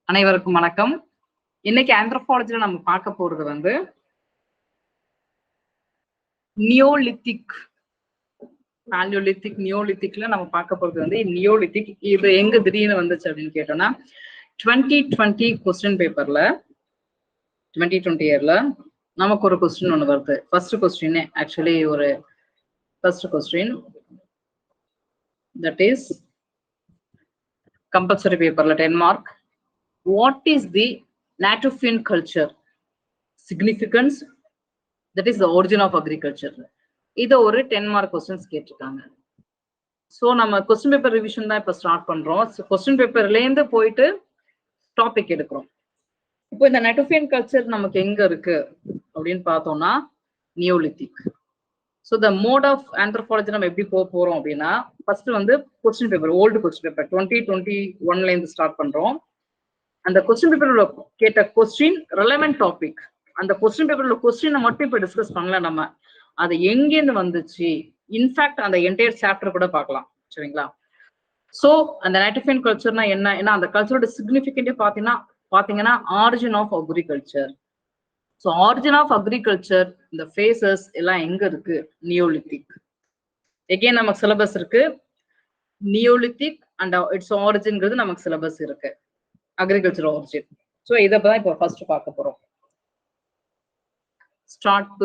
அனைவருக்கும் வணக்கம். இன்னைக்கு ஆந்த்ரோபாலஜில நம்ம பார்க்க போறது வந்து நியோலித்திக், பாலியோலித்திக், நியோலித்திக்ல நம்ம பார்க்க போறது வந்து நியோலித்திக். இது எங்க திடீர்னு வந்துச்சு அப்படின்னு கேட்டோம்னா 2020 கொஸ்டின் பேப்பர்ல 2020 இயர்ல நமக்கு ஒரு கொஸ்டின் ஒன்று வருது. ஃபர்ஸ்ட் கொஸ்டின் ஆக்சுவலி ஒரு first question that is compulsory பேப்பர்ல 10 mark. What is the Natufian culture? Significance, that is the origin of agriculture. இது ஒரு 10 மார்க் கொஸ்டின்ஸ் கேட்டிருக்காங்க. ஸோ நம்ம கொஸ்டின் பேப்பர் ரிவிஷன் தான் இப்போ ஸ்டார்ட் பண்றோம். கொஸ்டின் பேப்பர்லேருந்து போயிட்டு டாபிக் எடுக்கிறோம். இப்போ இந்த நெட்டோஃபியன் கல்ச்சர் நமக்கு எங்க இருக்கு அப்படின்னு பார்த்தோம்னா Neolithic. So the mode of anthropology நம்ம எப்படி போக போறோம் அப்படின்னா ஃபர்ஸ்ட் வந்து question paper, old question paper 2021 start பண்றோம். அந்த கொஸ்டின் பேப்பர்ல கேட்ட கொஸ்டின் ரெலவென்ட் டாபிக், அந்த கொஸ்டின் பேப்பர்ல கொஸ்டினை மட்டும் இப்ப டிஸ்கஸ் பண்ணல, நம்ம அது எங்கேருந்து வந்துச்சு, இன்ஃபேக்ட் அந்த என்டையர் சாப்டர் கூட பார்க்கலாம். சரிங்களா? சோ அந்த நெட்டோஃபியன் கல்ச்சர்னா என்ன, ஏன்னா அந்த கல்ச்சரோட சிக்னிஃபிகன்டே பாத்தீங்கன்னா origin of agriculture. So origin of agriculture இந்த ஃபேசஸ் எல்லாம் எங்க இருக்கு? நியோலித்திக். எகெயின் நமக்கு சிலபஸ் இருக்கு. நியோலித்திக் அண்ட் இட்ஸ் ஆரிஜின்ங்கிறது நமக்கு சிலபஸ் இருக்கு, அக்ரிகல்ச்சர் ஆரிஜின். ஸோ இதை தான் இப்போ ஃபர்ஸ்ட் பார்க்க போறோம்.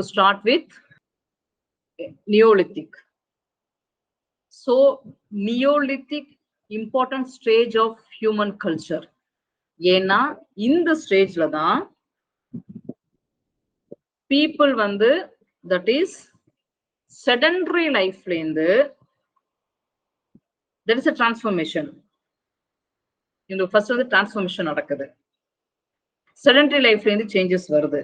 Start with Neolithic. So Neolithic important stage of human culture. ஏன்னா இந்த ஸ்டேஜ்ல தான் பீப்புள் வந்து தட் இஸ் செடன்டரி லைஃப்ல இருந்து தட் இஸ் அ டிரான்ஸ்ஃபர்மேஷன். இந்த ஃபர்ஸ்ட் வந்து டிரான்ஸ்ஃபர்மேஷன் நடக்குது, செடன்டரி லைஃப்ல இருந்து சேஞ்சஸ் வருது.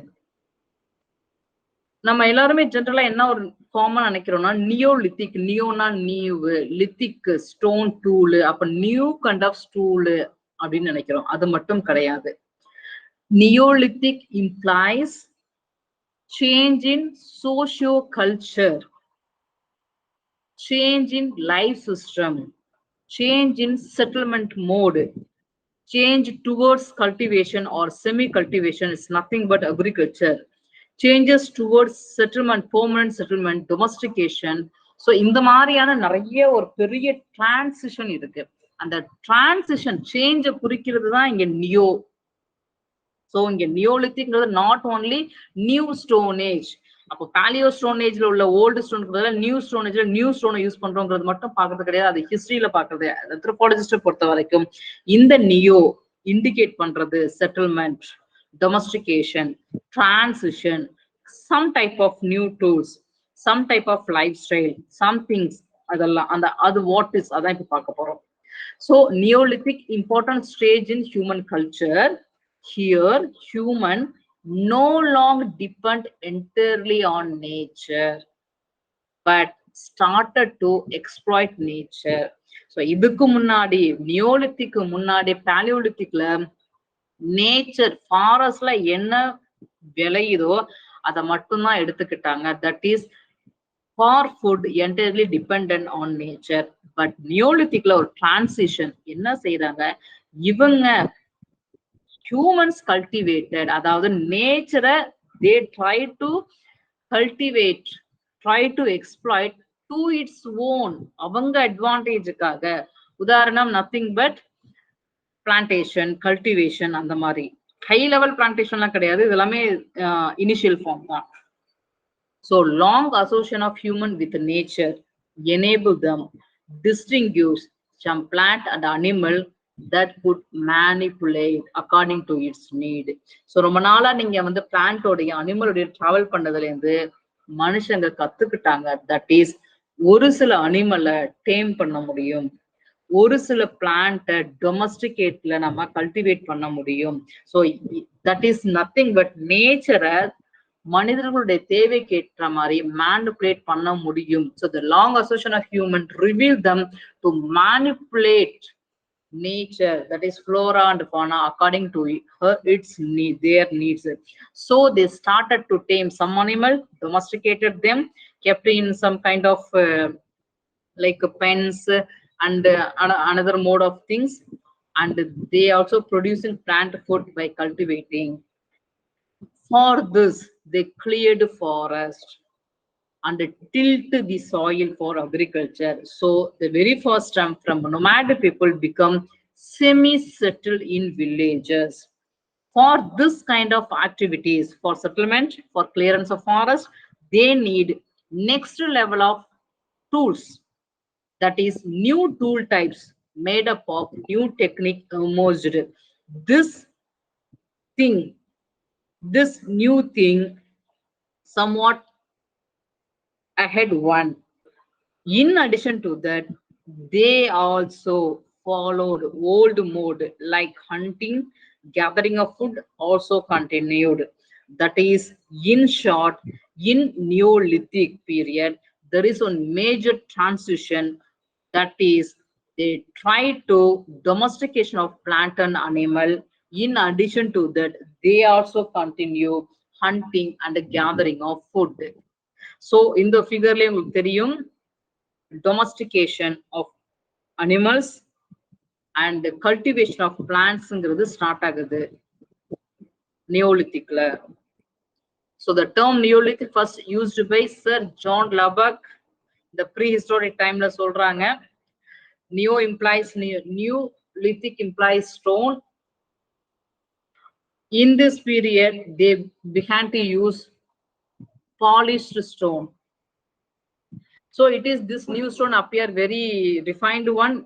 நம்ம எல்லாருமே ஜென்ரலா என்ன ஒரு காமன் நினைக்கிறோம்னா நியோலித்திக், நியோனா நியூவு, லித்திக் ஸ்டோன் டூலு, அப்ப நியூ கைண்ட் ஆஃப் ஸ்டூலு அப்படின்னு நினைக்கிறோம். அது மட்டும் கிடையாது. Neolithic implies change in socio culture, change in life system, change in settlement mode, change towards cultivation or semi-cultivation is nothing but agriculture, changes towards settlement, permanent settlement, domestication. So இந்த மாதிரியான நிறைய ஒரு பெரிய டிரான்சிஷன் இருக்கு. அந்த transition சேஞ்ச குறிக்கிறது தான் இங்க நியோ. ஸோ இங்க நியோலித்திக்ங்கிறது not only new stone age. அப்போ பாலியோ ஸ்டோன் ஏஜ்ல உள்ள ஓல்டு ஸ்டோனுக்கு பதிலாக நியூ ஸ்டோன் ஏஜ்ல நியூ ஸ்டோனை யூஸ் பண்றோங்கிறது மட்டும் பார்க்கறது கிடையாது, அது ஹிஸ்டரியில பார்க்கறது. ஆந்த்ரோபாலஜிஸ்ட பொறுத்த வரைக்கும் இந்த நியோ இண்டிகேட் பண்றது settlement, domestication, transition, some type of new tools, some type of lifestyle, some things, அதெல்லாம் அந்த அது வாட் இஸ் அதான் இப்ப பார்க்க போறோம். So Neolithic important stage in human culture. Here human no longer depend entirely on nature but started to exploit nature. So இதுக்கு முன்னாடி நியோலித்திக்கு முன்னாடி பாலியோலித்திக்ல நேச்சர் ஃபாரஸ்ட்ல என்ன விளையுதோ அதை மட்டும்தான் எடுத்துக்கிட்டாங்க. That is for food entirely dependent on nature. But நியோலித்திக்ல ஒரு transition என்ன செய்யறாங்க, இவங்க humans cultivated, அதாவது நேச்சரை they try to cultivate, try to exploit to its own, அவங்க அட்வான்டேஜுக்காக. உதாரணம் நத்திங் பட் பிளான்டேஷன், கல்டிவேஷன், அந்த மாதிரி ஹை லெவல் பிளான்டேஷன்லாம் கிடையாது, இது எல்லாமே இனிஷியல் ஃபார்ம் தான். So long association of human with nature enable them distinguish some plant and animal that could manipulate according to its need. So ரொம்ப நாளா நீங்க வந்து பிளான்டோடைய அனிமலுடைய டிராவல் பண்ணதுல இருந்து மனுஷங்க கத்துக்கிட்டாங்க. தட் இஸ் ஒரு சில அனிமலை டேம் பண்ண முடியும், ஒரு சில பிளான்ட்டை டொமஸ்டிகேட்ல நம்ம கல்டிவேட் பண்ண முடியும். So that is nothing but நேச்சரை மனிதர்களுடைய தேவைக்கு ஏற்ற மாதிரி மேனிபுலேட் பண்ண முடியும். So the long association of human reveal them to manipulate nature, that is flora and fauna, according to its need, their needs. So they started to tame some animal, domesticated them, kept in some kind of like pens and another mode of things, and they also producing plant food by cultivating. For this, they cleared forest and tilt the soil for agriculture. So the very first time from nomadic people become semi-settled in villages. For this kind of activities, for settlement, for clearance of forest, they need next level of tools. That is new tool types made up of new technique emerged. This thing, this new thing somewhat ahead one. In addition to that, they also followed old mode like hunting, gathering of food also continued. That is, in short, in Neolithic period, there is a major transition. That is, they try to domestication of plant and animal. In addition to that, they also continue hunting and gathering of food. So in the figure உங்களுக்கு தெரியும் domestication of animals and cultivation of plants start ஆகுது Neolithicல. So the term Neolithic first used by Sir John Lubbock the prehistoric timeல சொல்றாங்க. Neo implies new, lithic implies stone. In this period, they began to use polished stone. So it is this new stone appear very refined one.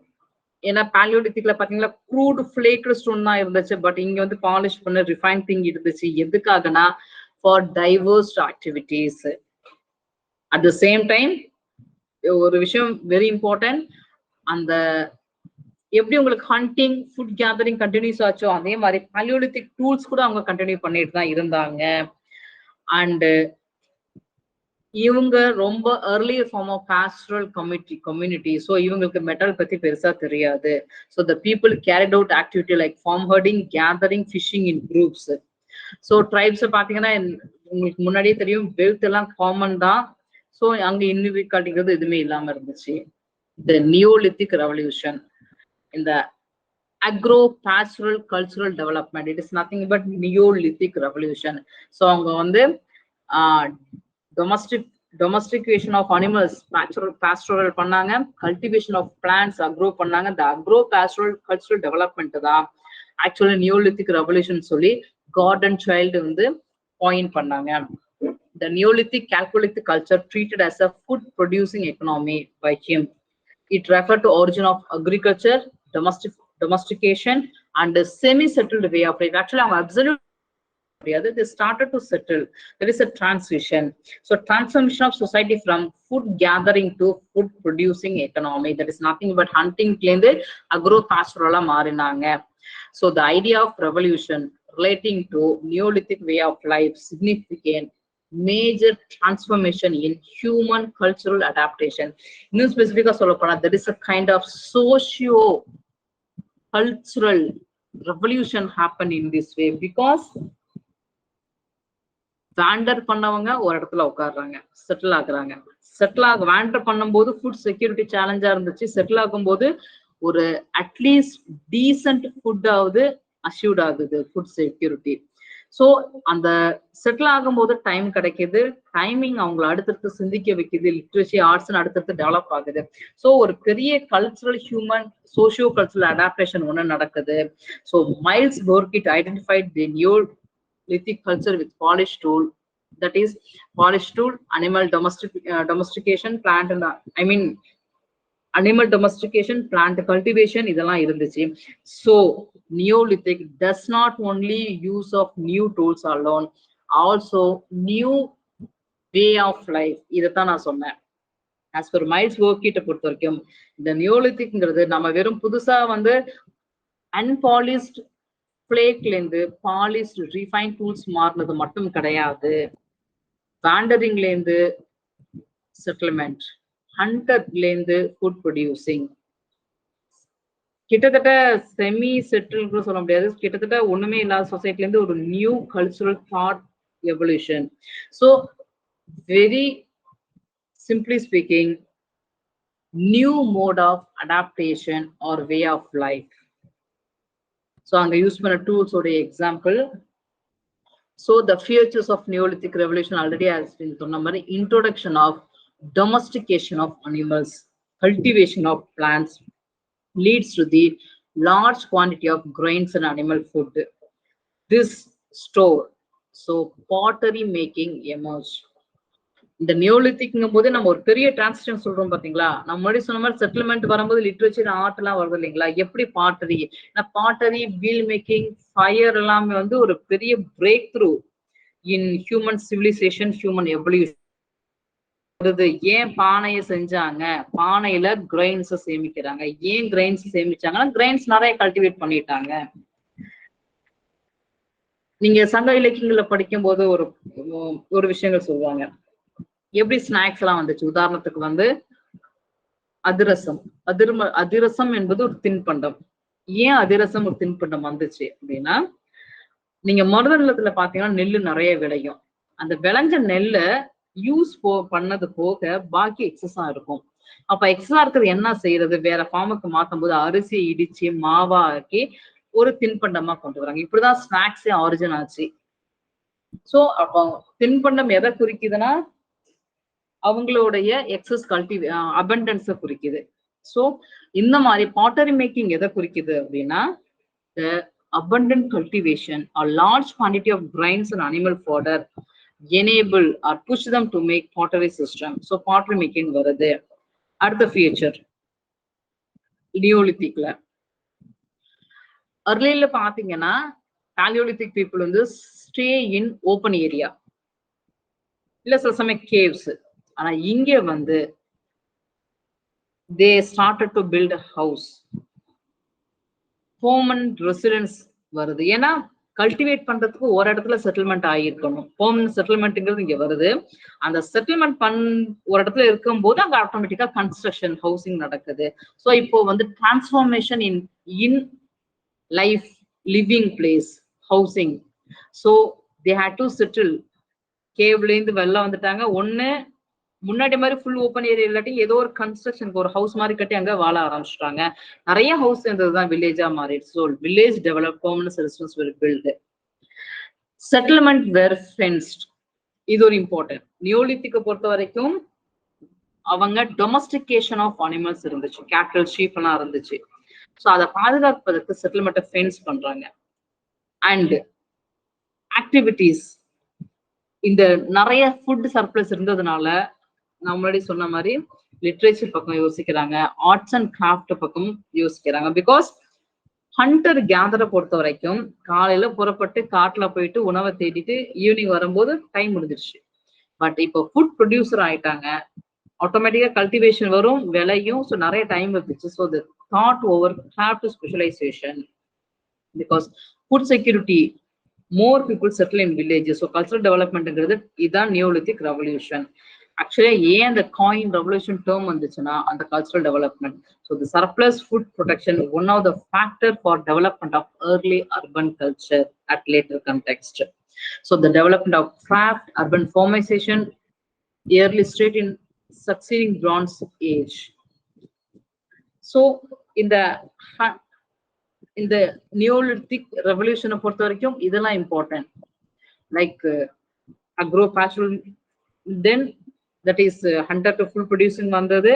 ஏன்னா பாலியோலித்திக்ல பாத்தீங்கன்னா crude flake stone தான் இருந்துச்சு, but இங்க வந்து polish பண்ண refine thing இருந்துச்சு. எதுக்காகனா for divorce activities. At the same time ஒரு விஷயம் வெரி இம்பார்ட்டன்ட், அந்த எப்படி உங்களுக்கு ஹண்டிங் ஃபுட் கேதரிங் கண்டினியூஸ் ஆச்சோ அதே மாதிரி பாலியோலித்திக் டூல்ஸ் கூட அவங்க கண்டினியூ பண்ணிட்டு தான் இருந்தாங்க. அண்ட் இவங்க ரொம்ப earlier form of pastoral community. So இவங்களுக்கு மெட்டல் பத்தி பெருசா தெரியாது. So the people carried out activity like farm herding, gathering, fishing in groups. So tribes பாத்தீங்கன்னா உங்களுக்கு முன்னாடியே தெரியும் வெல்த் எல்லாம் காமன் தான். ஸோ அங்க இன்இக்வாலிட்டிங்கிறது எதுவுமே இல்லாம இருந்துச்சு. The Neolithic revolution in the agro-pastoral cultural development, it is nothing but Neolithic revolution. So அவங்க வந்து domestication of animals pastoral பண்ணாங்க, cultivation of plants agro பண்ணாங்க. the agro pastoral cultural development தான் actually Neolithic revolution சொல்லி garden child வந்து point பண்ணாங்க. The Neolithic Chalcolithic culture treated as a food producing economy by him. It referred to origin of agriculture, domestication and a semi-settled way of life. Actually அவங்க absolute they started to settle. There is a transition. So transformation of society from food gathering to food producing economy. That is nothing but hunting agro pastoral மாறினாங்க. So the idea of revolution relating to Neolithic way of life significant major transformation in human cultural adaptation. இன்னும் ஸ்பெசிபிக்கா சொல்ல போனா there is a kind of socio cultural revolution happen in this way because wander பண்ணவங்க ஒரு இடத்துல உட்காடுறாங்க, settle ஆகுறாங்க. Wander பண்ணும்போது food security சேலஞ்சா இருந்துச்சு. செட்டில் ஆகும்போது ஒரு அட்லீஸ்ட் டீசென்ட் ஃபுட்டாவது அஷ்யூர்ட் ஆகுது, ஃபுட் செக்யூரிட்டி. ஸோ அந்த செட்டில் ஆகும்போது டைம் கிடைக்குது, டைமிங் அவங்களை அடுத்தடுத்து சிந்திக்க வைக்குது, லிட்ரேசி ஆர்ட்ஸ் அடுத்தடுத்து டெவலப் ஆகுது. ஸோ ஒரு பெரிய cultural human socio cultural adaptation ஒன்று நடக்குது. So Miles Burkitt identified the Neolithic culture with polished tool, that is polished tool, animal domestication, plant and animal domestication, plant cultivation இதெல்லாம் இருந்துச்சு. So Neolithic does not only use of new tools alone, also new way of life. இதைத்தான் நான் சொன்னேன். as per miles போர்கிட்ட பொறுத்த வரைக்கும் இந்த நியோலித்திக்ங்கிறது நம்ம வெறும் புதுசா வந்து unpolished ஃபிளேக்ல இருந்து பாலிஸ்ட் ரீஃபைன் டூல்ஸ் மாறினது மட்டும் கிடையாது. வாண்டரிங்ல இருந்து செட்டில்மெண்ட், ஹண்டர்ல இருந்து ஃபுட் ப்ரொடியூசிங், கிட்டத்தட்ட செமி செட்டில் கூட சொல்ல முடியாது, கிட்டத்தட்ட ஒண்ணுமே இல்லாத சொசைட்டில இருந்து ஒரு new cultural thought evolution. So very simply speaking new mode of adaptation or way of life. So அங்க யூஸ் பண்ண டூல்ஸ் உடைய example. So the features of Neolithic revolution already has been சொன்ன மாதிரி introduction of domestication of animals, cultivation of plants leads to the large quantity of grains and animal food. This store, so pottery making emerged. இந்த நியோலித்திக்ங்கும் போது நம்ம ஒரு பெரிய transition சொல்றோம் பாத்தீங்களா. நம்ம முன்னாடி சொன்ன மாதிரி செட்டில்மெண்ட் வரும்போது லிட்ரேச்சர் ஆர்ட் எல்லாம் வருது இல்லைங்களா. எப்படி pottery, pottery, wheel making, fire எல்லாமே வந்து ஒரு பெரிய breakthrough in human civilisation, human evolution. ஏன் பானையை செஞ்சாங்க, பானையில கிரைன்ஸ் சேமிக்கிறாங்க. ஏன் கிரைன்ஸ் சேமிச்சாங்கன்னா கிரைன்ஸ் நிறைய கல்டிவேட் பண்ணிட்டாங்க. நீங்க சங்க இலக்கியங்களை படிக்கும் போது ஒரு விஷயங்கள் சொல்லுவாங்க, எப்படி ஸ்நாக்ஸ் எல்லாம் வந்துச்சு. உதாரணத்துக்கு வந்து அதிரசம். அதிரசம் என்பது ஒரு தின்பண்டம். ஏன் அதிரசம் ஒரு தின்பண்டம் வந்துச்சு அப்படின்னா, நீங்க மருதநிலத்துல பாத்தீங்கன்னா நெல்லு நிறைய விளையும். அந்த விளைஞ்ச நெல்லை யூஸ் பண்ணது போக பாக்கி எக்ஸஸா இருக்கும். அப்ப எக்ஸஸா இருக்கிறது என்ன செய்யறது, வேற ஃபார்முக்கு மாத்தும் போது அரிசியை இடிச்சு மாவா ஆக்கி ஒரு தின்பண்டமா கொண்டு வராங்க. இப்படிதான் ஸ்நாக்ஸே ஆரிஜின் ஆச்சு. சோ அப்போ தின்பண்டம் எதை குறிக்குதுன்னா அவங்களுடைய எக்ஸஸ் அபண்டன்ஸை குறிக்குது. சோ இந்த மாதிரி பாட்டரி மேக்கிங் எதை குறிக்குது அப்படின்னா, the abundant cultivation or large quantity of grains and animal fodder enable or push them to make pottery system. So pottery making வருது. அடுத்த feature நியோலித்திக்ல earlyல பாத்தீங்கன்னா Paleolithic people வந்து stay in open area, இல்ல சில சமயம் caves. ஆனா இங்க வந்து they started to build a house, permanent residence வருது. ஏன்னா கல்டிவேட் பண்றதுக்கு ஒரு இடத்துல செட்டில்மெண்ட் ஆகியிருக்கணும். பெர்மனன்ட் செட்டில்மெண்ட்ங்கிறது இங்க வருது. அந்த செட்டில்மெண்ட் ஒரு இடத்துல இருக்கும் போது அங்க ஆட்டோமேட்டிக்கா கன்ஸ்ட்ரக்ஷன், ஹவுசிங் நடக்குது. ஸோ இப்போ வந்து transformation in life, living place, housing. So they had to settle. கேவ்ல இருந்து வெளில வந்துட்டாங்க. ஒண்ணு முன்னாடி மாதிரி ஃபுல் ஓப்பன் ஏரியா இல்லாட்டி ஏதோ ஒரு கன்ஸ்ட்ரக்ஷனுக்கு ஒரு ஹவுஸ் மாதிரி கட்டி அங்க வாழ ஆரம்பிச்சிட்டாங்க. நிறைய ஹவுஸ் இருந்ததுதான் வில்லேஜா மாறிடுச்சு. So village develop, permanent settlements were built. Settlement were fenced. இது ஒரு இம்பார்ட்டன்ட். நியோலித்திக்கை பொறுத்த வரைக்கும் அவங்க டொமஸ்டிகேஷன் ஆஃப் அனிமல்ஸ் இருந்துச்சு, கேட்டல், ஷீப் எல்லாம் இருந்துச்சு. ஸோ அதை பாதுகாப்பதற்கு செட்டில்மெண்ட்டை ஃபென்ஸ் பண்றாங்க. அண்ட் ஆக்டிவிட்டிஸ், இந்த நிறைய ஃபுட் சர்ப்ளஸ் இருந்ததுனால நான் முன்னாடி சொன்ன மாதிரி லிட்ரேச்சர் பக்கம் யோசிக்கிறாங்க, ஆர்ட்ஸ் அண்ட் கிராஃப்ட் பக்கம் யோசிக்கிறாங்க. பிகாஸ் ஹண்டர் கேதரை பொறுத்த வரைக்கும் காலையில புறப்பட்டு காட்டுல போயிட்டு உணவை தேடிட்டு ஈவினிங் வரும்போது டைம் முடிஞ்சிருச்சு. பட் இப்போ ஃபுட் ப்ரொடியூசர் ஆயிட்டாங்க, ஆட்டோமேட்டிக்கா கல்டிவேஷன் வரும், விலையும். ஸோ நிறைய டைம் இருந்துச்சு. So the thought over craft specialisation, because food security, more people settle in villages. So cultural டெவலப்மெண்ட்ங்கிறது இதுதான் நியோலித்திக் ரெவல்யூஷன். ஆக்சுவலா ஏன் அந்த காயின் ரெவல்யூஷன் டேர்ம் வந்துச்சுன்னா அந்த cultural development. So the surplus food production one of the factor for development of early urban culture at later context. So the development of craft, urban formation, early state in succeeding bronze age. So இந்த neolithic ரெவல்யூஷனை பொறுத்த வரைக்கும் இதெல்லாம் important. Like agro pastoral, then that is hunter to full producing வந்தது,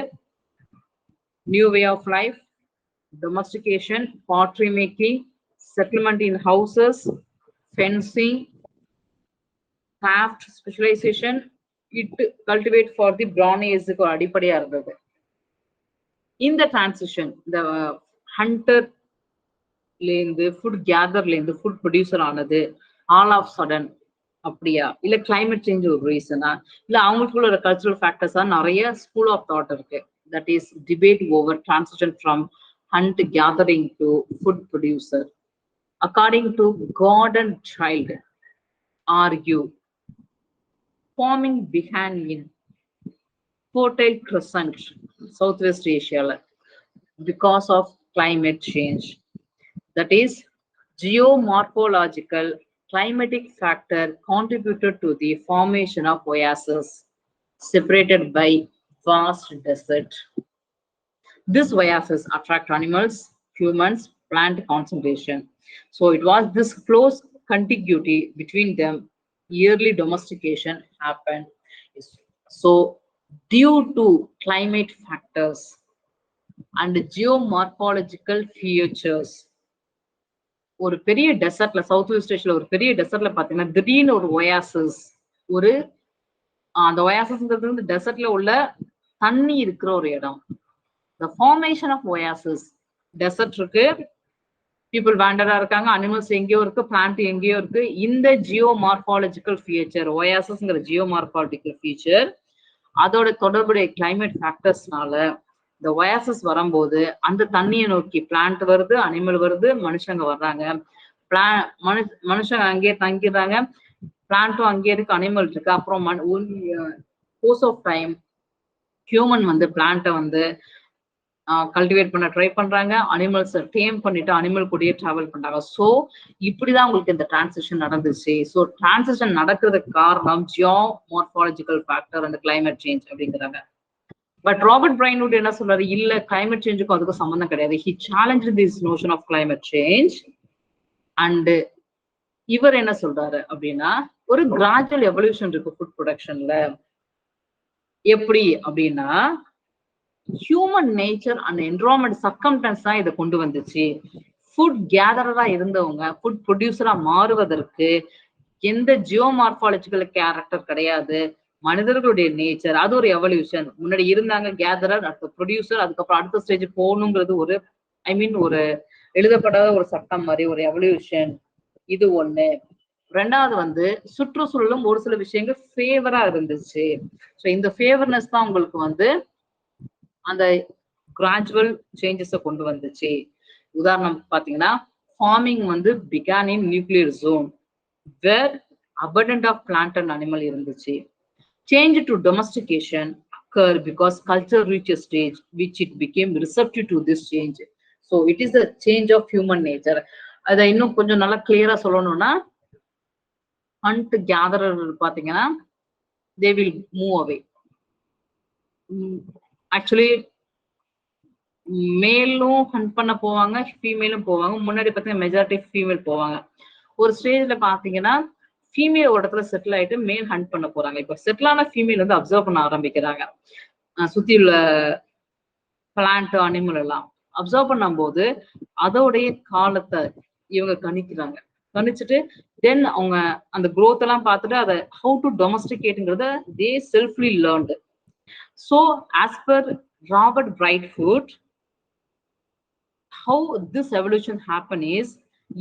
new way of life, domestication, pottery making, settlement in houses, fencing, craft specialisation, it cultivate for the பிரான் ஏஜுக்கு அடிப்படையா இருந்தது. இந்த டிரான்சிஷன், இந்த ஹண்டர்ல இருந்து ஃபுட் கேதர்ல இருந்து ஃபுட் ப்ரொடியூசர் ஆனது all of sudden அப்படியா, இல்ல கிளைமேட் சேஞ்ச் ஒரு ரீசனா, இல்ல அவங்களுக்குள்ள ஒரு கல்ச்சரல் ஃபேக்டர்ஸா நிறைய ஸ்கூல் ஆஃப் தாட் இருக்கு. That is debate over transition from hunt gathering to food producer. According to Gordon Childe argue, forming began in Fertile Crescent, Southwest Asia, because of climate change. That is, geomorphological climatic factor contributed to the formation of oases separated by vast desert. This oasis attract animals, humans, plant concentration. So it was this close contiguity between them. Yearly domestication happened. So due to climate factors and geomorphological features, ஒரு பெரிய டெசர்ட்ல, south west ஏஷியால ஒரு பெரிய டெசர்ட்ல பாத்தீங்கன்னா திடீர்னு ஒரு oasis, ஒரு அந்த ஒயாசிஸ்ங்கிறது வந்து டெசர்ட்ல உள்ள தண்ணி இருக்கிற ஒரு இடம். The formation of oasis, desert இருக்கு, பீப்புள் வேண்டரா இருக்காங்க, அனிமல்ஸ் எங்கேயோ இருக்கு, பிளான்ட் எங்கேயோ இருக்கு. இந்த ஜியோமார்பாலஜிக்கல் ஃபீச்சர், ஒயாசஸ்ங்கிற ஜியோமார்பாலஜிக்கல் ஃபீச்சர், அதோட தொடர்புடைய கிளைமேட் ஃபேக்டர்ஸ்னால இந்த ஒயாசஸ் வரும்போது அந்த தண்ணியை நோக்கி பிளான்ட் வருது, அனிமல் வருது, மனுஷங்க வர்றாங்க. மனுஷங்க அங்கேயே தங்கிடுறாங்க, பிளான்ட்டும் அங்கேயே இருக்கு, அனிமல் இருக்கு. அப்புறம் கோர்ஸ் ஆஃப் டைம் ஹியூமன் வந்து பிளான்ட்டை வந்து கல்டிவேட் பண்ண ட்ரை பண்றாங்க, அனிமல்ஸ் டேம் பண்ணிட்டு அனிமல் கூடயே டிராவல் பண்றாங்க. ஸோ இப்படிதான் உங்களுக்கு இந்த டிரான்சிஷன் நடந்துச்சு. ஸோ டிரான்சிஷன் நடக்கிறதுக்கு காரணம் geomorphological factor and climate change அப்படிங்கிறாங்க. பட் ராபர்ட் பிரைன்வுட் என்ன சொல்றாரு, இல்ல கிளைமேட் சேஞ்சுக்கும் அதுக்கும் சம்பந்தம் கிடையாது. He challenge this notion of climate change. And இவர் என்ன சொல்றாரு அப்படின்னா, ஒரு கிராஜுவல் எவல்யூஷன் இருக்கு ஃபுட் ப்ரொடக்ஷன்ல. எப்படி அப்படின்னா, human nature and environment circumstance தான் இதை கொண்டு வந்துச்சு. ஃபுட் கேதரரா இருந்தவங்க ஃபுட் ப்ரொடியூசரா மாறுவதற்கு எந்த ஜியோமார்பாலஜிக்கல் கேரக்டர் கிடையாது. மனிதர்களுடைய நேச்சர், அது ஒரு எவல்யூஷன். முன்னாடி இருந்தாங்க கேதரர், அடுத்த ப்ரொடியூசர், அதுக்கப்புறம் அடுத்த ஸ்டேஜ் போகணுங்கிறது ஒரு ஒரு எழுதப்படாத ஒரு சட்டம் மாதிரி ஒரு எவல்யூஷன். இது ஒண்ணு. ரெண்டாவது வந்து சுற்றுச்சூழலும் ஒரு சில விஷயங்கள் ஃபேவரா இருந்துச்சு. ஸோ இந்த ஃபேவர்னஸ் தான் உங்களுக்கு வந்து அந்த கிராஜுவல் சேஞ்சஸை கொண்டு வந்துச்சு. உதாரணம் பாத்தீங்கன்னா, ஃபார்மிங் வந்து began in nuclear zone where abundant of plant and animal இருந்துச்சு. Change to domestication occur because culture reached a stage which it became receptive to this change. So it is a change of human nature. அதை இன்னும் கொஞ்சம் நல்லா கிளியரா சொல்லணும்னா, hunt gatherer பாத்தீங்கன்னா they will move away. Actually மேலும் hunt பண்ண போவாங்க, ஃபீமேலும் போவாங்க. முன்னாடி பார்த்தீங்கன்னா மெஜாரிட்டி ஃபீமேல் போவாங்க. ஒரு ஸ்டேஜ்ல பாத்தீங்கன்னா ஃபீமேல் ஒரு இடத்துல செட்டில் ஆயிட்டு மேல் ஹண்ட் பண்ண போறாங்க. இப்போ செட்டில் ஆன ஃபீமேல் வந்து அப்சர்வ் பண்ண ஆரம்பிக்கிறாங்க, சுத்தி உள்ள பிளான்ட் அனிமல் எல்லாம் அப்சர்வ் பண்ணும் போது அதோடைய காலத்தை இவங்க கணிக்கிறாங்க. கணிச்சுட்டு தென் அவங்க அந்த growth எல்லாம் பார்த்துட்டு அதை ஹவு டு டொமஸ்டிகேட்ங்கிறத they selfly learned. So as per Robert Braidwood, how this evolution happen is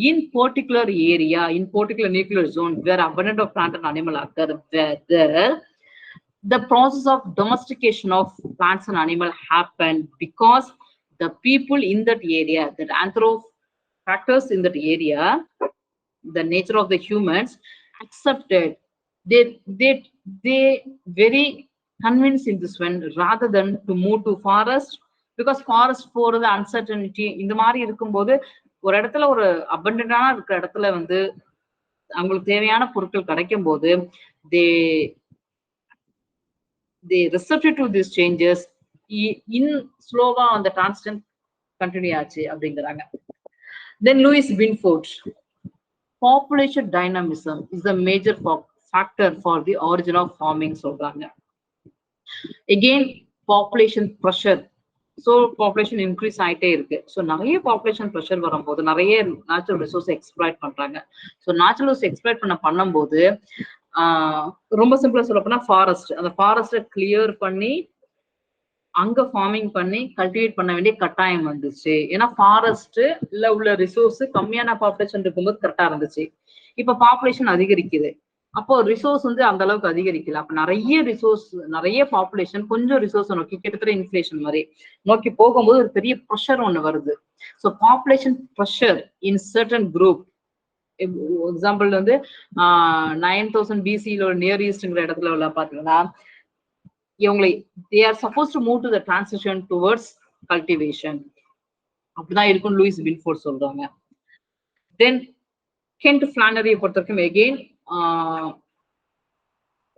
in particular area, in particular nuclear zone where abundant of plant and animal occur, there the process of domestication of plants and animal happen because the people in that area, that anthropo factors in that area, the nature of the humans accepted. They very convinced in this one rather than to move to forest, because forest போறது uncertainty இந்த மாதிரி இருக்கும்போது ஒரு இடத்துல ஒரு அபண்டன்டான இருக்கிற இடத்துல வந்து அவங்களுக்கு தேவையான பொருட்கள் கிடைக்கும் போது they receptive to these changes in ஸ்லோவா அந்த டிரான்சிஷன் கண்டினியூ ஆச்சு அப்படிங்கிறாங்க. Then Louis Binford, population dynamism is the major factor for the origin of farming சொல்றாங்க. Again population pressure, so population increase ஆகிட்டே இருக்கு. ஸோ நிறைய பாப்புலேஷன் ப்ரெஷர் வரும்போது நிறைய நேச்சுரல் ரிசோர்ஸ் எக்ஸ்ப்ளாய்ட் பண்றாங்க. ஸோ நேச்சுரல் ரிசோர்ஸ் எக்ஸ்ப்ளாய்ட் பண்ணும்போது ரொம்ப சிம்பிளா சொல்ல போனா ஃபாரஸ்ட், அந்த ஃபாரஸ்ட்டை கிளியர் பண்ணி அங்க ஃபார்மிங் பண்ணி கல்டிவேட் பண்ண வேண்டிய கட்டாயம் வந்துச்சு. ஏன்னா ஃபாரஸ்ட்ல உள்ள ரிசோர்ஸ் கம்மியான பாப்புலேஷன் இருக்கும்போது கரெக்டா இருந்துச்சு. இப்ப பாப்புலேஷன் அதிகரிக்குது, அப்போ ரிசோர்ஸ் வந்து அந்த அளவுக்கு அதிகரிக்கல. அப்ப நிறைய ரிசோர்ஸ், நிறைய பாப்புலேஷன் கொஞ்சம் ரிசோர்ஸ் நோக்கி கிட்டத்தட்ட இன்ஃபிளேஷன் மாதிரி நோக்கி போகும்போது ஒரு பெரிய ப்ரெஷர் ஒண்ணு வருது. So population pressure in certain group, example வந்து 9000 BC நியர் ஈஸ்ட்ங்கிற இடத்துல உள்ள பாத்தீங்கன்னா இவங்களை they are supposed to move to the transition towards cultivation. அப்படிதான் இருக்கும் லூயிஸ் பின்ஃபோர்ட் சொல்றாங்க. தென் கென்ட் ஃபிளானரியை பொறுத்த வரைக்கும் எகெயின்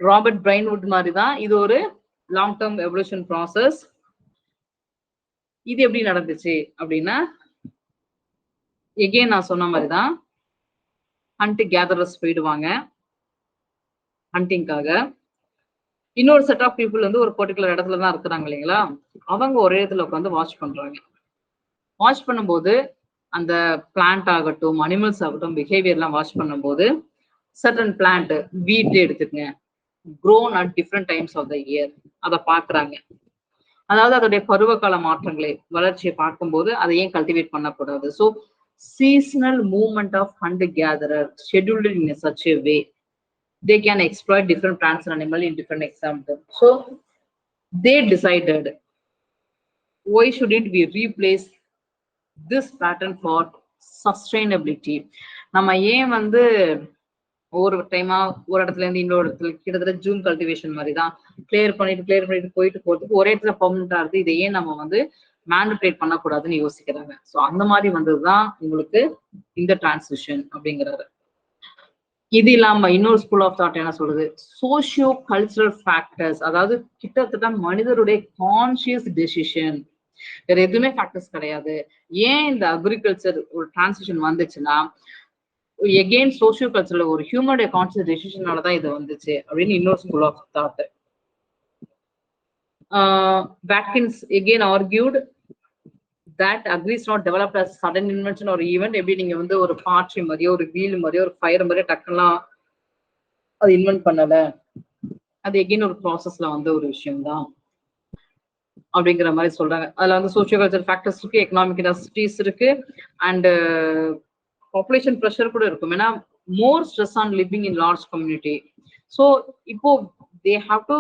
ராபர்ட் பிரைன்வுட் மாதிரி தான் இது ஒரு லாங் டேர்ம் எவல்யூஷன் ப்ராசஸ். இது எப்படி நடந்துச்சு அப்படின்னா, எகெயின் நான் சொன்ன மாதிரி தான் ஹண்ட் கேதரர்ஸ் போயிடுவாங்க ஹண்டிங்காக. இன்னொரு செட் ஆஃப் பீப்புள் வந்து ஒரு பர்டிகுலர் இடத்துல தான் இருக்கிறாங்க இல்லைங்களா, அவங்க ஒரே இடத்துல உட்காந்து வாட்ச் பண்றாங்க. வாட்ச் பண்ணும்போது அந்த பிளான்ட் ஆகட்டும் அனிமல்ஸ் ஆகட்டும் பிஹேவியர்லாம் வாட்ச் பண்ணும்போது சர்டன் பிளான்ட் வீட் எடுத்துக்கங்க grown at different times of the year அதை பார்க்குறாங்க. அதாவது அதோடைய பருவகால மாற்றங்களை வளர்ச்சியை பார்க்கும்போது அதை ஏன் கல்டிவேட் பண்ணக்கூடாது. So seasonal movement of hunter gatherer scheduled in such a way they can exploit different plants and animals in different examples. So they decided why shouldn't we replace this pattern for sustainability. நம்ம ஏன் வந்து ஒரு டைமா ஒரு இடத்துல இருந்து இன்னொரு இடத்துல கிட்டத்தட்ட ஜூம் கல்டிவேஷன் மாதிரி தான் கிளியர் பண்ணிட்டு போயிட்டு போறதுக்கு ஒரே இடத்துல பர்மனண்டா இருக்கு, இதை ஏன் நம்ம வந்து மேனிபுலேட் பண்ணக்கூடாதுன்னு யோசிக்கிறாங்க. ஸோ அந்த மாதிரி வந்ததுதான் உங்களுக்கு இந்த டிரான்சிஷன் அப்படிங்கிறது. இது இல்லாம இன்னொரு ஸ்கூல் ஆஃப் தாட் என்ன சொல்றது, சோசியோ கல்ச்சரல் ஃபேக்டர்ஸ், அதாவது கிட்டத்தட்ட மனிதருடைய கான்சியஸ் டெசிஷன், வேற எதுவுமே ஃபேக்டர்ஸ் கிடையாது. ஏன் இந்த அக்ரிகல்ச்சர் ஒரு டிரான்சிஷன் வந்துச்சுன்னா எகெயின் சோசியோ கல்ச்சரல் ஒரு ஹியூமனுடைய கான்சியஸ் டெசிஷனாலதான் இது வந்துச்சு அப்படின்னு இன்னொரு school of thought. Watkins again argued that agri is not developed as sudden invention or event. எப்படி நீங்க வந்து ஒரு பாட்ரி மாதிரியோ ஒரு வீல் மாதிரியோ ஒரு ஃபயர் மாதிரியோ டக்குலாம் அது இன்வென்ட் பண்ணல, அது எகெயின் ஒரு ப்ராசஸ்ல வந்து ஒரு விஷயம் தான் அப்படிங்கிற மாதிரி சொல்றாங்க. அதுல வந்து சோசியோ கல்ச்சரல் ஃபேக்டர்ஸ் இருக்கு, எக்கனாமிக் இண்டஸ்ட்ரீஸ் இருக்கு, அண்ட் பாப்புலேஷன் ப்ரெஷர் கூட இருக்கும். ஏன்னா more stress on living in large community. So இப்போ they have to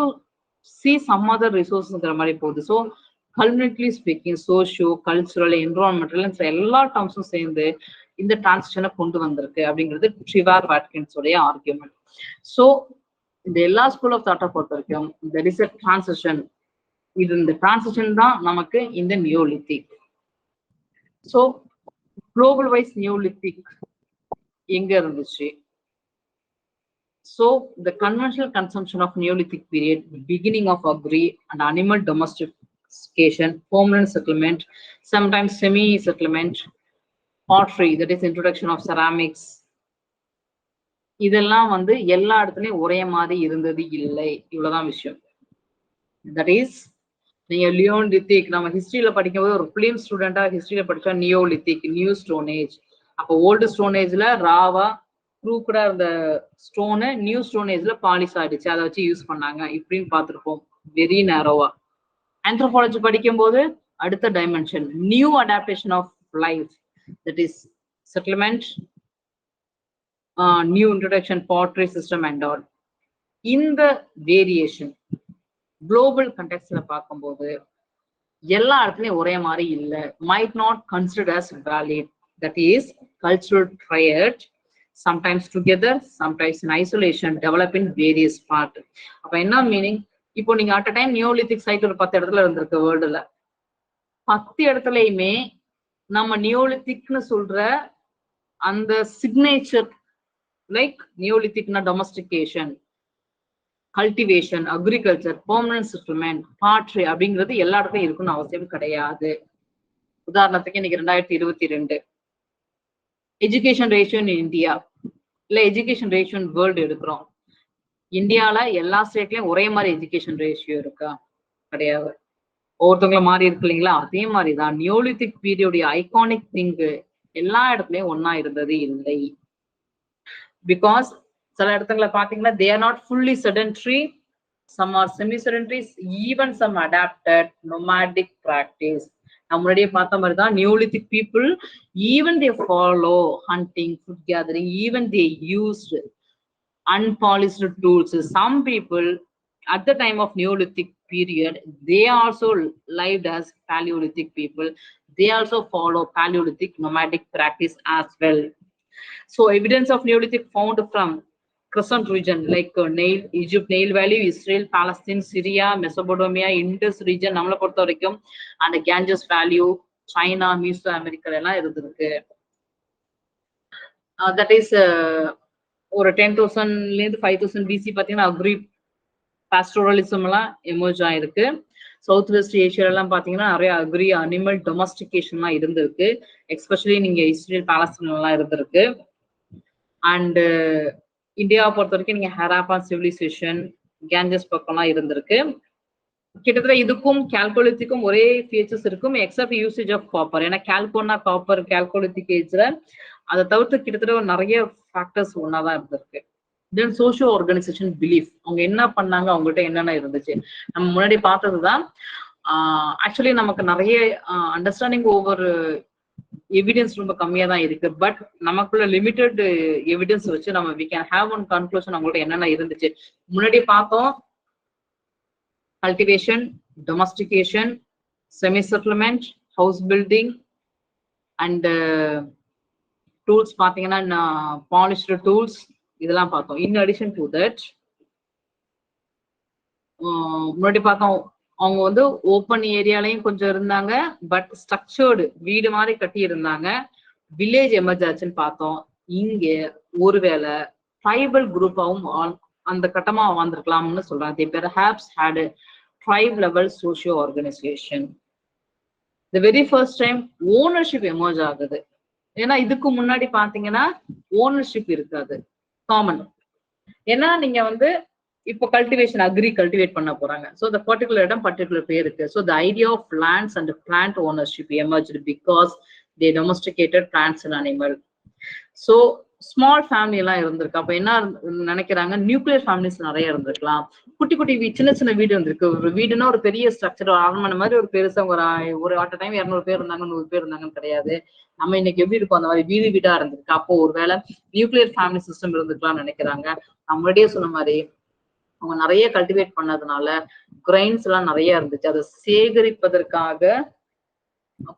see some other ரிசோர்ஸ்ங்கிற மாதிரி போகுது. So culminately speaking socio cultural environmental எல்லா டேர்ம்ஸும் சேர்ந்து இந்த டிரான்சிஷனை கொண்டு வந்திருக்கு அப்படிங்கிறது ட்ரிவார் வாட்கின்ஸோடைய ஆர்கியூமெண்ட். ஸோ இந்த எல்லா ஸ்கூல் ஆஃப் தாட்டை பொறுத்த வரைக்கும் தெர் இஸ் எ டிரான்சிஷன். இது இந்த டிரான்சிஷன் தான் நமக்கு இந்த Neolithic. So global wise Neolithic எங்க இருந்துச்சு? So the conventional consumption of Neolithic period, beginning of agri and animal domestication, permanent settlement, sometimes semi-settlement, pottery, that is introduction of ceramics, இதெல்லாம் வந்து எல்லா இடத்துலயும் ஒரே மாதிரி இருந்தது இல்லை. இவ்வளவுதான் விஷயம். தட் இஸ் நீங்க லியோலித்திக் நம்ம ஹிஸ்டரியில படிக்கும்போது ஒரு பிலிம் ஸ்டூடெண்டா ஹிஸ்டரியில படிச்சா நியோலித்திக் நியூ ஸ்டோன் ஏஜ். அப்போ ஓல்டு ஸ்டோன் ஏஜ்ல ராவா க்ரூக்கடா இருந்த ஸ்டோனு நியூ ஸ்டோன் ஏஜ்ல பாலிஷ் ஆயிடுச்சு, அதை வச்சு யூஸ் பண்ணாங்க இப்படின்னு பார்த்துருப்போம் வெரி நேரோவா. ஆந்த்ரோபாலஜி படிக்கும் போது அடுத்த dimension new adaptation of life, that is settlement, new introduction pottery system and all. இந்த வேரியேஷன் குளோபல் கண்டெக்ஸ்ட்ல பார்க்கும்போது எல்லா இடத்துலயும் ஒரே மாதிரி இல்லை, might not considered as valid. That is cultural triad, sometimes together, sometimes in isolation, develop in various parts. அப்ப என்ன மீனிங், இப்போ நீங்க at a time Neolithic site ஒரு 10 இடத்துல இருந்திருக்கு வேர்ல்டுல, 10 இடத்துலயுமே நம்ம நியோலித்திக்னு சொல்ற அந்த சிக்னேச்சர் லைக் நியோலித்திக்னா domestication, cultivation, agriculture, permanent settlement, pottery அப்படிங்கிறது எல்லா இடத்துலயும் இருக்குன்னு அவசியம் கிடையாது. உதாரணத்துக்கு இன்னைக்கு 2022 எஜுகேஷன் ரேஷியோ இன் இந்தியா இல்ல எஜுகேஷன் ரேஷியோ இன் வேர்ல்டு எடுக்கிறோம். இந்தியால எல்லா ஸ்டேட்லயும் ஒரே மாதிரி எஜுகேஷன் ரேஷியோ இருக்கா? கிடையாது. ஒவ்வொருத்தவங்கள மாறி இருக்கு இல்லைங்களா? அதே மாதிரிதான் நியோலித்திக் பீரியட் ஐகானிக் திங் எல்லா இடத்துலயும் ஒன்னா இருந்தது இல்லை. பிகாஸ் சில இடத்துல பாத்தீங்கன்னா they are not fully sedentary, some are semi sedentary, even some adapted nomadic practice. முன்னாடியே பார்த்த மாதிரி தான் Neolithic people even they follow hunting, food gathering, even they used unpolished tools. Some people at the time of Neolithic period, they also lived as Paleolithic people. They also follow Paleolithic nomadic practice as well. So evidence of Neolithic found from Crescent region like Nile, Egypt, Nile Valley, Israel, Palestine, Syria, Mesopotamia, Indus region நம்மளை பொறுத்த வரைக்கும் and Ganges Valley, China, Meso America எல்லாம் இருந்திருக்கு. That is ஒரு 10,000ல இருந்து 5,000 BC பாத்தீங்கன்னா agri பாஸ்டோரலிசம் எல்லாம் emerge ஆயிருக்கு. சவுத் வெஸ்ட் ஏஷியாலாம் பாத்தீங்கன்னா நிறைய அக்ரி அனிமல் டொமஸ்டிகேஷன்லாம் இருந்திருக்கு. எஸ்பெஷலி நீங்க இஸ்ரேல் பாலஸ்தீன்லாம் இருந்திருக்கு. அண்ட் இந்தியாவை பொறுத்த வரைக்கும் நீங்க ஹராப்பா சிவிலைசேஷன், கேஞ்சஸ் பக்கம்லாம் இருந்திருக்கு. கிட்டத்தட்ட இதுக்கும் கால்கோலித்திக்கும் ஒரே ஃபீச்சர்ஸ் இருக்கும் எக்ஸப்ட் யூசேஜ் ஆஃப் காப்பர். ஏன்னா கால்கோனா காப்பர் கால்கோலித்திக் ஏஜ்ல அதை தவிர்த்து கிட்டத்தட்ட நிறைய ஃபேக்டர்ஸ் ஒன்னாதான் இருந்திருக்கு. தென் சோஷியோ ஆர்கனைசேஷன் பிலீஃப், அவங்க என்ன பண்ணாங்க, அவங்ககிட்ட என்னென்ன இருந்துச்சு நம்ம முன்னாடி பார்த்ததுதான். ஆக்சுவலி நமக்கு நிறைய அண்டர்ஸ்டாண்டிங் ஒவ்வொரு எவிடன்ஸ் ரொம்ப கம்மியா தான் இருக்கு. பட் நமக்குள்ள லிமிடெட் எவிடன்ஸ் வச்சு நம்ம we can have one conclusion அவங்கள்ட்ட என்னென்ன இருந்துச்சு. முன்னாடி பார்த்தோம் cultivation, domestication, semi-settlement, house building, and tools பார்த்தீங்கன்னா polished tools இதெல்லாம் பார்த்தோம். In addition to that, முன்னாடி பார்த்தோம் அவங்க வந்து ஓப்பன் ஏரியாலையும் கொஞ்சம் இருந்தாங்க, பட் ஸ்ட்ரக்சர்டு வீடு மாதிரி கட்டி இருந்தாங்க. வில்லேஜ் எமர்ஜ் ஆச்சுன்னு பார்த்தோம். இங்க ஒருவேளை ட்ரைபல் குரூப்பாவும் அந்த கட்டமா வாழ்ந்திருக்கலாம்னு சொல்றாங்க. they perhaps had a tribe level socio organization. the very first time ownership emerge ஆகுது. ஏன்னா இதுக்கு முன்னாடி பாத்தீங்கன்னா ஓனர்ஷிப் இருக்காது, காமன். ஏன்னா நீங்க வந்து இப்போ கல்டிவேஷன் அக்ரி கல்டிவேட் பண்ண போறாங்க. ஸோ the particular இடம் பர்டிகுலர் பேர் இருக்கு. So the idea of lands and plant ownership emerged because they domesticated plants and animal. So small family எல்லாம் இருந்திருக்கு. அப்ப என்ன நினைக்கிறாங்க, நியூக்ளியர் ஃபேமிலிஸ் நிறைய இருந்திருக்கலாம். குட்டி குட்டி சின்ன சின்ன வீடு இருந்திருக்கு. ஒரு வீடுனா ஒரு பெரிய ஸ்ட்ரக்சர், ஒரு அரண்மனை மாதிரி ஒரு பெருசா ஒரு ஆட்ட டைம் 200 பேர் இருந்தாங்க, 100 பேர் இருந்தாங்கன்னு கிடையாது. நம்ம இன்னைக்கு எப்படி இருக்கும் அந்த மாதிரி வீடு வீடா இருந்திருக்கு. அப்போ ஒருவேளை நியூக்ளியர் ஃபேமிலி சிஸ்டம் இருந்துக்கலாம்னு நினைக்கிறாங்க. நம்மளுடைய சொன்ன மாதிரி அவங்க நிறைய கல்டிவேட் பண்ணதுனால கிரைன்ஸ் எல்லாம் நிறைய இருந்துச்சு. அதை சேகரிப்பதற்காக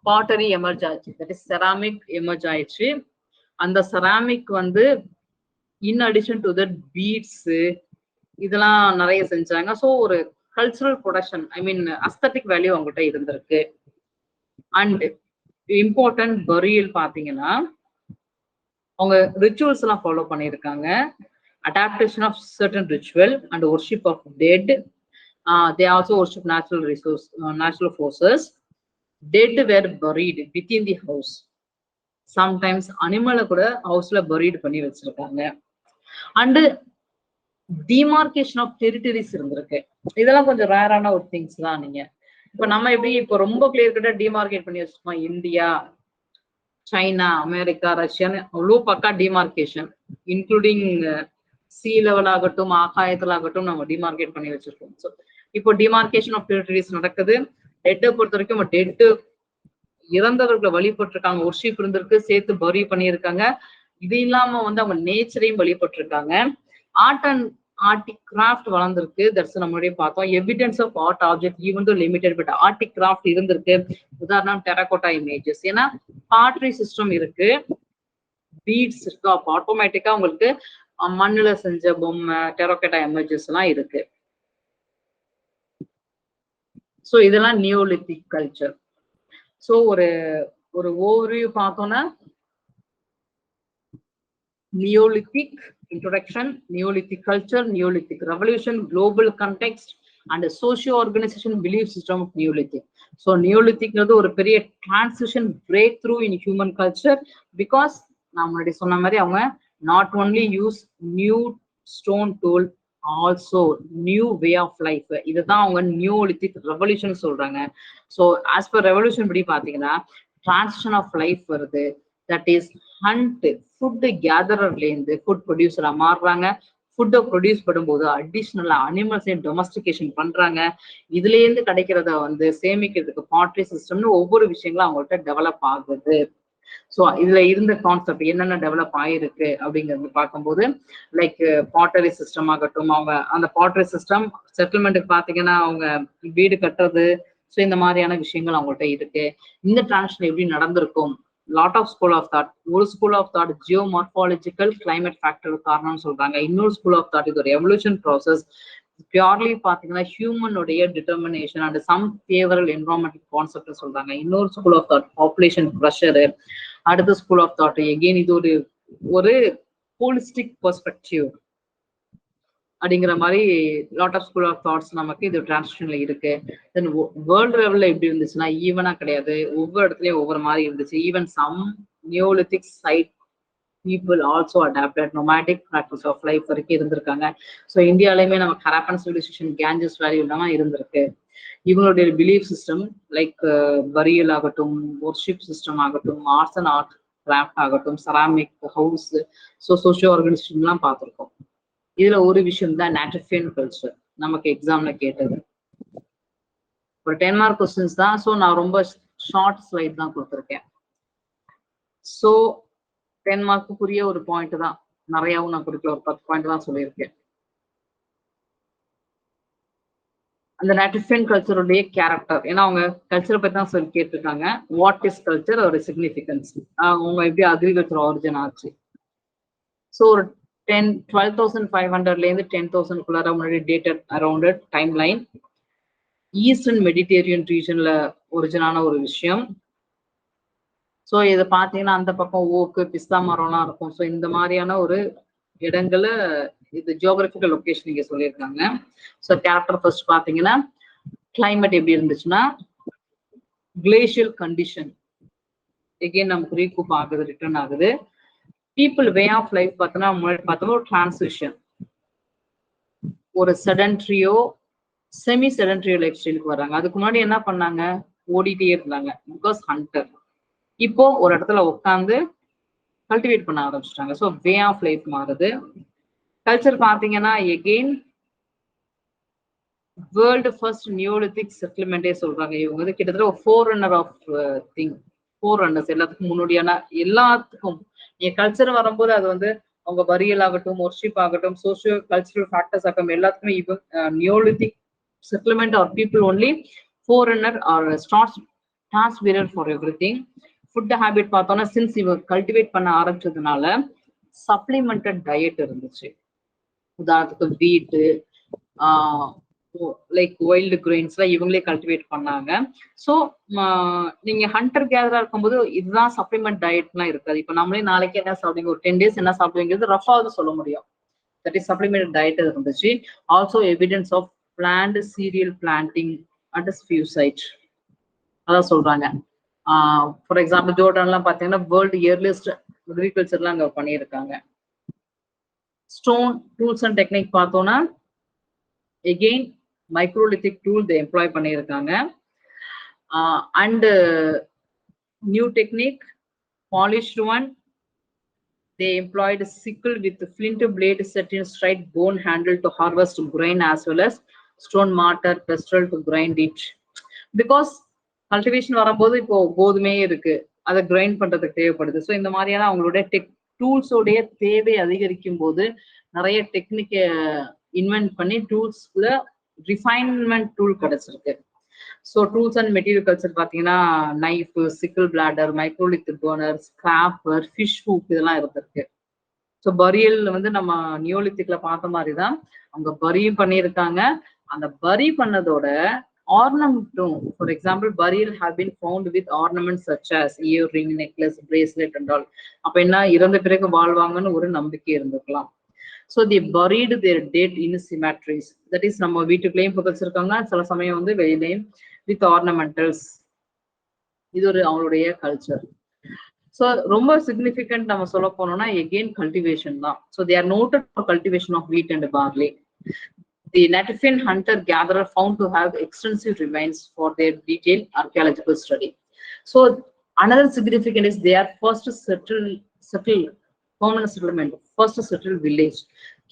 பாட்டரி எமர்ஜ் ஆச்சு, தட் இஸ் செராமிக் எமர்ஜ் ஆயிடுச்சு. அந்த செராமிக் வந்து in addition to that beads இதெல்லாம் நிறைய செஞ்சாங்க. ஸோ ஒரு cultural production, I mean aesthetic value அவங்ககிட்ட இருந்திருக்கு. அண்ட் இம்பார்ட்டன்ட் பரியல் பாத்தீங்கன்னா அவங்க ரிச்சுவல்ஸ் எல்லாம் ஃபாலோ பண்ணியிருக்காங்க. Adaptation of certain ritual and worship of dead. They also worship natural forces. Dead were buried within the house. Sometimes அனிமலை கூட ஹவுஸ்ல பரீட் பண்ணி வச்சிருக்காங்க. அண்ட் டிமார்கேஷன் ஆஃப் டெரிட்டரிஸ் இருந்திருக்கு. இதெல்லாம் கொஞ்சம் ரேரான ஒரு திங்ஸ் தான். நீங்க இப்ப நம்ம எப்படி இப்போ ரொம்ப கிளியர் கட்டா டிமார்கேட் பண்ணி வச்சிருக்கோம், இந்தியா, சைனா, அமெரிக்கா, ரஷ்யான்னு அவ்வளோ பக்கா டிமார்கேஷன், இன்க்ளூடிங் சி லெவல் ஆகட்டும் ஆகாயத்தில் ஆகட்டும் நம்ம டிமார்கேட் பண்ணி வச்சிருக்கோம். ஸோ இப்போ டிமார்கேஷன் ஆஃப் டெரிட்டரிஸ் நடக்குது. டெட்டை பொறுத்த வரைக்கும் டெட்டு இறந்தவர்களை வழிபட்டிருக்காங்க, ஒர்ஷிப் இருந்திருக்கு, சேர்த்து பரி பண்ணியிருக்காங்க. இது இல்லாம வந்து அவங்க நேச்சரையும் வழிபட்டிருக்காங்க. ஆர்ட் அண்ட் ஆர்டிக் கிராஃப்ட் வளர்ந்துருக்கு. தட்ஸ் நம்மளுடைய பார்த்தோம். Evidence of art object even though limited, but artistic craft இருந்திருக்கு. உதாரணம் டெரகோட்டா இமேஜஸ். ஏன்னா பாட்ரி சிஸ்டம் இருக்கு, பீட்ஸ் இருக்கு. அப்போ ஆட்டோமேட்டிக்கா உங்களுக்கு மண்ணுல செஞ்ச பொம்மை டெரகோட்டா இமேஜஸ் எல்லாம் இருக்கு. ஸோ இதெல்லாம் நியோலித்திக் கல்ச்சர். ஸோ ஒரு ஓவர்வியூ பார்த்தோம்னா neolithic introduction, neolithic culture, neolithic revolution, global context and socio organisation belief system of neolithic. So நியோலித்திக்ங்கிறது ஒரு பெரிய transition breakthrough in human culture. Because நான் முன்னாடி சொன்ன மாதிரி அவங்க not only use new stone tool, also new way of life. இதுதான் அவங்க நியோலித்திக் ரெவல்யூஷன் சொல்றாங்க. ஸோ ஆஸ் பர் ரெவல்யூஷன் படி பாத்தீங்கன்னா டிரான்சிஷன் ஆஃப் லைஃப் வருது. தட் இஸ் ஹண்ட், ஃபுட் கேதரர்ல இருந்து ஃபுட் ப்ரொடியூசரா மாறுறாங்க. ஃபுட்டை ப்ரொடியூஸ் பண்ணும்போது அடிஷ்னலா அனிமல்ஸையும் டொமஸ்டிகேஷன் பண்றாங்க. இதுல இருந்து கிடைக்கிறத வந்து சேமிக்கிறதுக்கு பாட்ரி சிஸ்டம்னு ஒவ்வொரு விஷயங்களும் அவங்கள்ட்ட டெவலப் ஆகுது. ஸோ இதுல இருந்த கான்செப்ட் என்னென்ன டெவலப் ஆயிருக்கு அப்படிங்கிறது பார்க்கும்போது லைக் பாட்டரி சிஸ்டம் ஆகட்டும், அவங்க அந்த பாட்டரி சிஸ்டம் செட்டில்மெண்ட்டுக்கு பார்த்தீங்கன்னா அவங்க வீடு கட்டுறது, ஸோ இந்த மாதிரியான விஷயங்கள் அவங்கள்ட்ட இருக்கு. இந்த டிரான்சிஷன் எப்படி நடந்திருக்கும், lot of school of thought. ஒரு school of thought geomorphological climate factor காரணம்னு சொல்றாங்க. இன்னொரு ஸ்கூல் ஆஃப் தாட் இது ஒரு எவல்யூஷன் ப்ராசஸ். பியூர்லி பாத்தீங்கன்னா ஹியூமனுடைய determination and some favourable environmental concept சொல்றாங்க. இன்னொரு school of thought population pressure. அடுத்த ஸ்கூல் ஆஃப் தாட் எகெயின் இது ஒரு ஹோலிஸ்டிக் பெர்ஸ்பெக்டிவ். அப்படிங்கிற மாதிரி lot of school of thoughts நமக்கு இது டிரான்ஸ்லேஷன்ல இருக்கு. தென் வேர்ல்டு லெவல்ல எப்படி இருந்துச்சுன்னா ஈவனா கிடையாது, ஒவ்வொரு இடத்துலயும் ஒவ்வொரு மாதிரி இருந்துச்சு. Even some Neolithic site people also adapted nomadic practice of life வரைக்கும் இருந்திருக்காங்க. ஸோ இந்தியாலையுமே நம்ம ஹராப்பன் சிவிலைசேஷன் கேஞ்சஸ் வேல்யூ இல்லாம இருந்திருக்கு. இவங்களுடைய பிலீஃப் சிஸ்டம் லைக் பரியல் ஆகட்டும், ஒர்ஷிப் சிஸ்டம் ஆகட்டும், ஆர்ட்ஸ் அண்ட் ஆர்ட் கிராஃப்ட் ஆகட்டும், செராமிக் ஹவுஸ், ஸோ சோஷியோ ஆர்கனைசேஷன்லாம் பார்த்துருக்கோம். இதுல ஒரு விஷயம் தான் நேட்டிஃபியன் கல்ச்சர் நமக்கு எக்ஸாம்ல கேட்டது. ஒரு 10 மார்க் கொஸ்டின்ஸ் தான். ஸோ நான் ரொம்ப ஷார்ட் ஸ்லைட் தான் கொடுத்துருக்கேன். ஸோ 10 மார்க்குரிய ஒரு பாயிண்ட் தான், நிறையாவும் நான் கொடுக்கல, ஒரு 10 பாயிண்ட் தான் சொல்லியிருக்கேன். அந்த நேட்டிஃபியன் கல்ச்சருடைய கேரக்டர், ஏன்னா அவங்க கல்ச்சரை பத்தி தான் சொல்லி கேட்டிருக்காங்க. வாட் இஸ் கல்ச்சர், ஒரு சிக்னிஃபிகன்ஸ், அவங்க எப்படி அக்ரிகல்ச்சர் ஆரிஜின் ஆச்சு. ஸோ ஒரு 12,500 10,000 முன்னாடி dated around time line eastern Mediterranean ரீஜன்ல ஒரிஜினான ஒரு விஷயம். ஸோ இதை பார்த்தீங்கன்னா அந்த பக்கம் ஓக்கு பிஸ்தா மரம்லாம் இருக்கும். ஸோ இந்த மாதிரியான ஒரு இடங்களை இது ஜியோகிராபிக்கல் லொகேஷன் இங்கே சொல்லியிருக்காங்க. ஸோ கேரக்டர் ஃபர்ஸ்ட் பார்த்தீங்கன்னா கிளைமேட் எப்படி இருந்துச்சுன்னா கிளேஷியல் கண்டிஷன், எகெயின் நமக்கு ரீகூப் ஆகுது, ரிட்டர்ன் ஆகுது. பீப்புள் வே ஆஃப் லைஃப் பார்த்தோன்னா முன்னாடி பார்த்தோம்னா ஒரு டிரான்சிஷன், ஒரு செடன்ட்ரியோ செமி செடன்ட்ரியோ லைஃப் ஸ்டைலுக்கு வர்றாங்க. அதுக்கு முன்னாடி என்ன பண்ணாங்க, ஓடிட்டே இருந்தாங்க பிகாஸ் ஹண்டர். இப்போ ஒரு இடத்துல உட்காந்து கல்டிவேட் பண்ண ஆரம்பிச்சிட்டாங்க. ஸோ வே ஆஃப் லைஃப் மாறுது. கல்ச்சர் பார்த்தீங்கன்னா எகெயின் வேர்ல்டு ஃபர்ஸ்ட் நியோலித்திக் செட்டில்மெண்டே சொல்றாங்க. இவங்க வந்து கிட்டத்தட்ட ஒரு 4 ஆஃப் திங், 4 எல்லாத்துக்கும் முன்னோடியான எல்லாத்துக்கும். கல்ச்சர் வரும்போது அது வந்து அவங்க பரியல் ஆகட்டும், ஒர்ஷிப் ஆகட்டும், சோசியோ கல்ச்சரல் ஃபேக்டர்ஸ் ஆகட்டும், எல்லாத்துக்குமே even Neolithic settlement or people only 4 or starts task period for everything. Food habit பார்த்தோம்னா சின்ஸ் இவங்க கல்டிவேட் பண்ண ஆரம்பிச்சதுனால சப்ளிமெண்டட் டயட் இருந்துச்சு. உதாரணத்துக்கு வீட்டு லைக் வைல்டு கிரெயின்ஸ்லாம் இவங்களே கல்டிவேட் பண்ணாங்க. ஸோ நீங்க ஹண்டர் கேதரா இருக்கும்போது இதுதான் சப்ளிமெண்ட் டயட்லாம் இருக்காது. இப்போ நம்மளே நாளைக்கு என்ன சாப்பிடுவீங்க, ஒரு 10 days என்ன சாப்பிடுவீங்கிறது ரஃபாவது சொல்ல முடியும். தட் இஸ் சப்ளிமெண்ட் டயட் இருந்துச்சு. Also evidence of plant cereal planting at ஃபியூசைட் அதான் சொல்றாங்க. ஃபார் எக்ஸாம்பிள் ஜோர்டான்லாம் பார்த்தீங்கன்னா வேர்ல்டு இயர்லியஸ்ட் அக்ரிகல்ச்சர்லாம் அங்கே பண்ணியிருக்காங்க. ஸ்டோன் டூல்ஸ் அண்ட் டெக்னிக் பார்த்தோம்னா எகெயின் மைக்ரோலித்திக் டூல் எம்ப்ளாய் பண்ணியிருக்காங்க. And new technique polished one, they employed sickle with flint blade set in straight bone handle to harvest grain as well as stone mortar pestle to grind it. Because cultivation வரும்போது இப்போ கோதுமையே இருக்கு, அதை grind பண்றதுக்கு தேவைப்படுது. So இந்த மாதிரியான அவங்களுடைய டூல்ஸோடைய தேவை அதிகரிக்கும் போது நிறைய டெக்னிக்கை இன்வென்ட் பண்ணி டூல்ஸ்ல ரிஃபைன்மெண்ட் டூல் கிடைச்சிருக்கு. So tools and material culture பார்த்தீங்கன்னா knife, sickle blade, microlith burner, scraper, fish hook இதெல்லாம் இருந்திருக்கு. ஸோ பரியல் வந்து நம்ம நியோலித்திக்ல பார்த்த மாதிரி தான் அவங்க பரியும் பண்ணியிருக்காங்க. அந்த பரி பண்ணதோட ornamentum, for example, burial have been found with ornaments such as earring, necklace, bracelet and all. அப்ப என்ன இறந்த பிறகு வாழ்வாங்கன்னு ஒரு நம்பிக்கை இருந்திருக்கலாம். So they buried their dead in cemeteries. That is நம்ம வீட்டுக்குள்ளேயும் புதைச்சிருக்காங்க, சில சமயம் வந்து வெளியிலையும் with ornamentals. இது ஒரு அவங்களுடைய கல்ச்சர். ஸோ ரொம்ப சிக்னிஃபிகண்ட் நம்ம சொல்ல போனோம்னா எகெயின் கல்டிவேஷன் தான். So they are noted for cultivation of wheat and barley. The Natifian hunter-gatherer found to have extensive remains for their detailed archaeological study. So another significant is they are first settled permanent settlement, first settled village,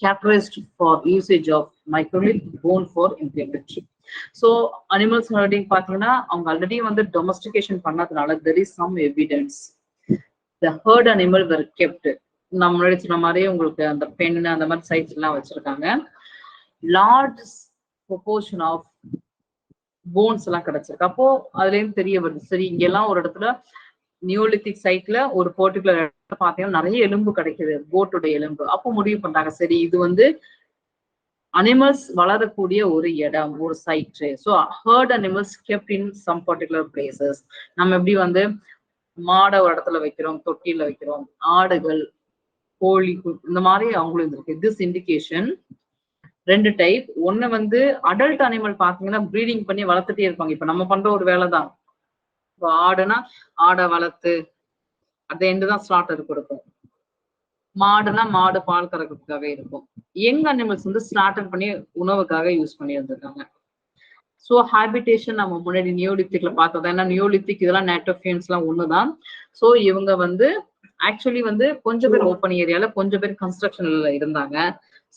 characterized for usage of microlith bone for implement. So animals herding பார்த்தீங்கன்னா அவங்க already வந்து domestication பண்ணதுனால there is some evidence the herd animal were kept. நம்ம முன்னாடி சொன்ன மாதிரி உங்களுக்கு அந்த பெண் அந்த மாதிரி சைட்ஸ் எல்லாம் வச்சிருக்காங்க. லார்ஜ் ப்ரொபோர்ஷன் ஆஃப் போன்ஸ் எல்லாம் கிடைச்சிருக்கு. அப்போ அதுல இருந்து தெரிய வருது, சரி இங்கெல்லாம் ஒரு இடத்துல நியோலித்திக் சைட்ல ஒரு பர்டிகுலர் இடத்துல பாத்தீங்கன்னா நிறைய எலும்பு கிடைக்குது, கோட்டோட எலும்பு. அப்போ முடிவு பண்றாங்க சரி இது வந்து அனிமல்ஸ் வளரக்கூடிய ஒரு இடம், ஒரு site. So herd animals kept in some particular places. நம்ம எப்படி வந்து மாடை ஒரு இடத்துல வைக்கிறோம், தொட்டியில வைக்கிறோம், ஆடுகள், கோழி இந்த மாதிரி அவங்களும் இருக்கு. This indication 2 type. ஒன்னு வந்து அடல்ட் அனிமல் பாத்தீங்கன்னா ப்ரீடிங் பண்ணி வளர்த்துட்டே இருப்பாங்க. இப்ப நம்ம பண்ற ஒரு வேலை தான். இப்போ ஆடுனா ஆடை வளர்த்து அந்த எண்டு தான் ஸ்லாட்டர் கொடுக்கும். மாடுனா மாடு பால் கறக்கிறதுக்காக இருக்கும். யங் அனிமல்ஸ் வந்து ஸ்லாட்டர் பண்ணி உணவுக்காக யூஸ் பண்ணி வந்திருக்காங்க. ஸோ ஹாபிடேஷன் நம்ம முன்னாடி நியோலித்திக்ல பார்த்தோம். ஏன்னா நியோலித்திக் இதெல்லாம் நேட்டோஃபியன்ஸ் எல்லாம் ஒண்ணுதான். ஸோ இவங்க வந்து ஆக்சுவலி வந்து கொஞ்சம் பேர் ஓப்பன் ஏரியால, கொஞ்சம் பேர் கன்ஸ்ட்ரக்ஷன்ல இருந்தாங்க.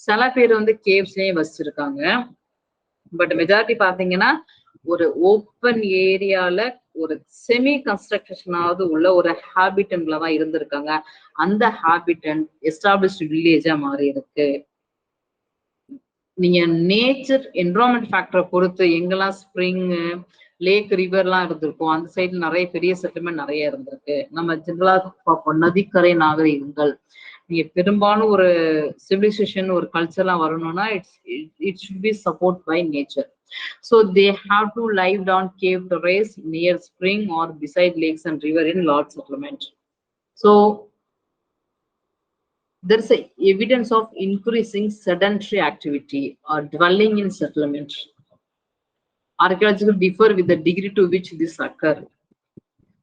சில பேர் வந்து கேவ்ஸ்லயே வச்சிருக்காங்க. பட் மெஜாரிட்டி பாத்தீங்கன்னா ஒரு ஓப்பன் ஏரியால ஒரு செமி கன்ஸ்ட்ரக்ஷனாவது உள்ள ஒரு ஹாபிட்டன்ல தான் இருந்திருக்காங்க. அந்த ஹாபிட்டன் எஸ்டாப்ளிஷ்டு வில்லேஜா மாறி இருக்கு. நீங்க நேச்சர் என்விரான்மெண்ட் ஃபேக்டரை பொறுத்து எங்கெல்லாம் ஸ்ப்ரிங், லேக், ரிவர்லாம் இருந்திருக்கும். அந்த சைடுல நிறைய பெரிய செட்டில்மெண்ட் நிறைய இருந்திருக்கு. நம்ம ஜெனரலா பார்ப்போம் நதிக்கரை நாகரிகங்கள். நீங்க பெரும்பாலும் ஒரு சிவிலைசேஷன் ஒரு கல்ச்சர்லாம் வரணும்னா it should be support by nature. So they have to live down cave terrace near spring or beside lakes and river in large settlement. So there is a evidence of increasing sedentary activity or dwelling in settlement. Archaeological differ with the degree to which this occur.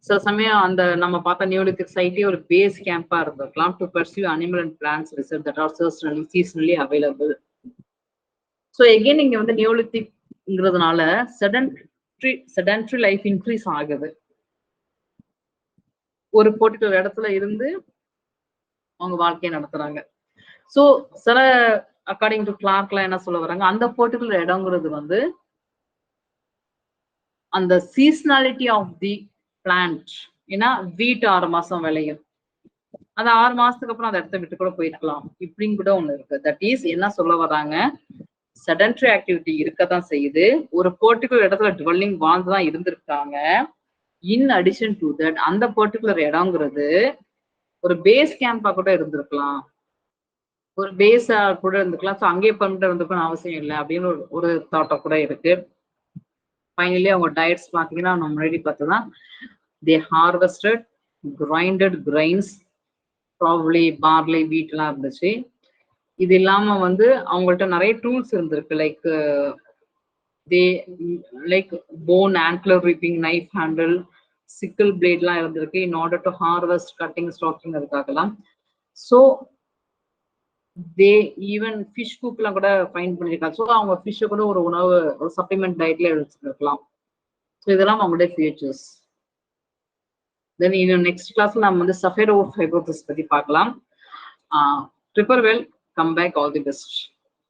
சில சமயம் அந்த நம்ம பார்த்த neolithic சைட்டே ஒரு base கேம்பா இருந்திருக்கலாம் to pursue animal and plants research that are seasonally available. So again இங்க வந்து நியோலித்திக்ங்கிறதுனால செடன்ட்ரி லைஃப் இன்க்ரீஸ் ஆகுது. ஒரு பர்டிகுலர் இடத்துல இருந்து அவங்க வாழ்க்கையை நடத்துறாங்க. ஸோ சில அக்கார்டிங் டு கிளார்க்லாம் என்ன சொல்ல வராங்க, அந்த பர்டிகுலர் இடங்கிறது வந்து அந்த சீசனாலிட்டி ஆஃப் தி பிளான்ட். ஏன்னா வீட் 6 மாசம் விளையும், அந்த 6 மாசத்துக்கு அப்புறம் அந்த இடத்த விட்டு கூட போயிருக்கலாம். இப்படின்னு கூட ஒண்ணு இருக்கு. தட் இஸ் என்ன சொல்ல வராங்க, செடன்ட்ரி ஆக்டிவிட்டி இருக்கதான் செய்யுது. ஒரு பர்டிகுலர் இடத்துல டுவெல்லிங் வாழ்ந்துதான் இருந்திருக்காங்க. இன் அடிஷன் டு தட் அந்த பர்டிகுலர் இடங்கிறது ஒரு பேஸ் கேம்பா கூட இருந்திருக்கலாம், ஒரு பேஸா கூட இருந்துக்கலாம். ஸோ அங்கேயே பர்மனெண்ட் இருந்துக்கணும் அவசியம் இல்லை அப்படின்னு ஒரு தாட்டா கூட இருக்கு. ஃபைனலி அவங்க டயட்ஸ் பார்த்தீங்கன்னா நம்ம முன்னாடி பார்த்தோம்னா they harvested grinded grains, probably barley, wheat எல்லாம் இருந்துச்சு. இது இல்லாம வந்து அவங்கள்ட்ட நிறைய டூல்ஸ் இருந்திருக்கு. Like bone antler reaping, knife handle, sickle பிளேட்லாம் இருந்திருக்கு in order to harvest, cutting, stacking அதுக்காகலாம். ஸோ தே ஈவன் ஃபிஷ் குக்லாம் கூட ஃபைண்ட் பண்ணியிருக்காங்க. ஸோ அவங்க ஃபிஷ்ஷை கூட ஒரு உணவு, ஒரு சப்ளிமெண்ட் டயட்ல எடுத்துருக்கலாம். ஸோ இதெல்லாம் அவங்களுடைய features. Then in the next class நம்ம வந்து சஃபைட் ஓவர் ஃபைப்ரோசிஸ் பத்தி பார்க்கலாம். Prepare well, come back, all the best.